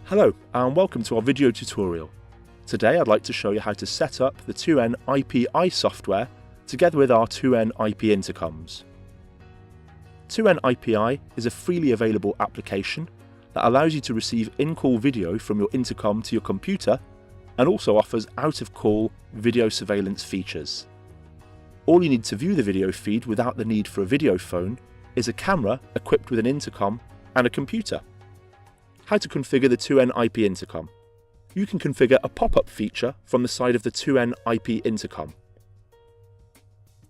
Hello and welcome to our video tutorial. Today I'd like to show you how to set up the 2N IPI software together with our 2N IP intercoms. 2N IPI is a freely available application that allows you to receive in-call video from your intercom to your computer and also offers out-of-call video surveillance features. All you need to view the video feed without the need for a video phone is a camera equipped with an intercom and a computer. How to configure the 2N IP intercom. You can configure a pop-up feature from the side of the 2N IP intercom.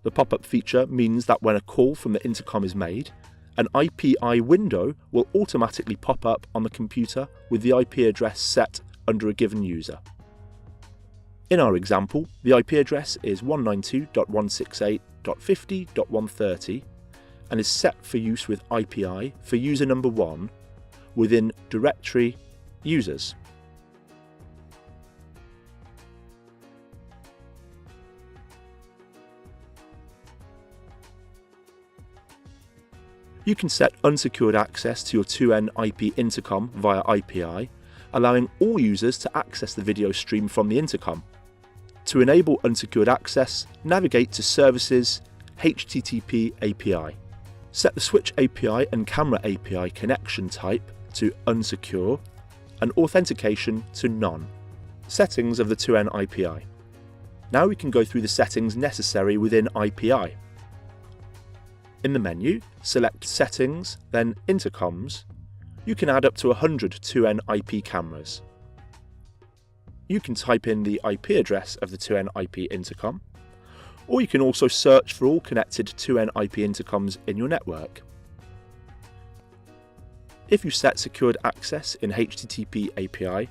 The pop-up feature means that when a call from the intercom is made, an IPI window will automatically pop up on the computer with the IP address set under a given user. In our example, the IP address is 192.168.50.130 and is set for use with IPI for user number 1 within directory users. You can set unsecured access to your 2N IP intercom via IPI, allowing all users to access the video stream from the intercom. To enable unsecured access, navigate to Services, HTTP API. Set the Switch API and Camera API connection type to unsecure and authentication to none. Settings of the 2N IPI. Now we can go through the settings necessary within IPI. In the menu, select Settings, then Intercoms. You can add up to 100 2N IP cameras. You can type in the IP address of the 2N IP intercom, or you can also search for all connected 2N IP intercoms in your network. If you set secured access in HTTP API,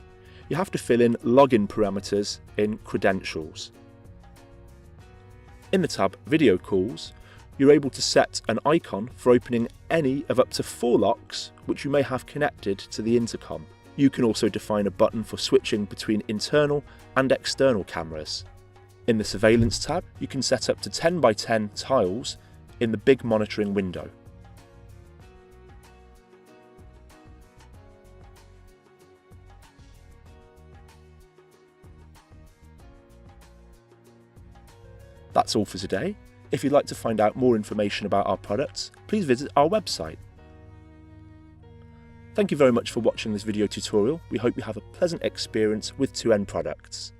you have to fill in login parameters in Credentials. In the tab Video Calls, you're able to set an icon for opening any of up to 4 locks which you may have connected to the intercom. You can also define a button for switching between internal and external cameras. In the Surveillance tab, you can set up to 10 by 10 tiles in the big monitoring window. That's all for today. If you'd like to find out more information about our products, please visit our website. Thank you very much for watching this video tutorial. We hope you have a pleasant experience with 2N products.